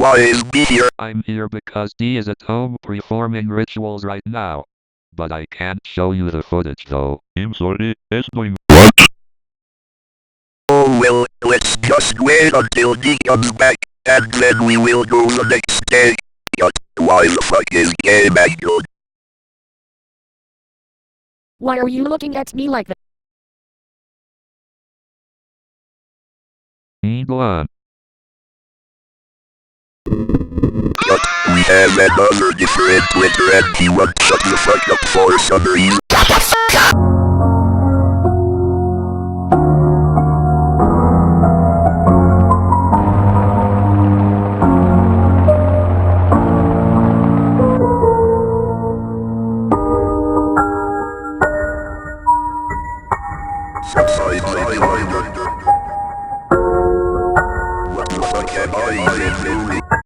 why is B here? I'm here because D is at home performing rituals right now. But I can't show you the footage though. I'm sorry, estoy... Oh well, let's just wait until D comes back, and then we will go the next day. But why the fuck is Game angled? Why are you looking at me like that? Go on. But we have another different Twitter and he won't shut the fuck up for some reason. Sometimes I wonder, what the fuck am I even doing?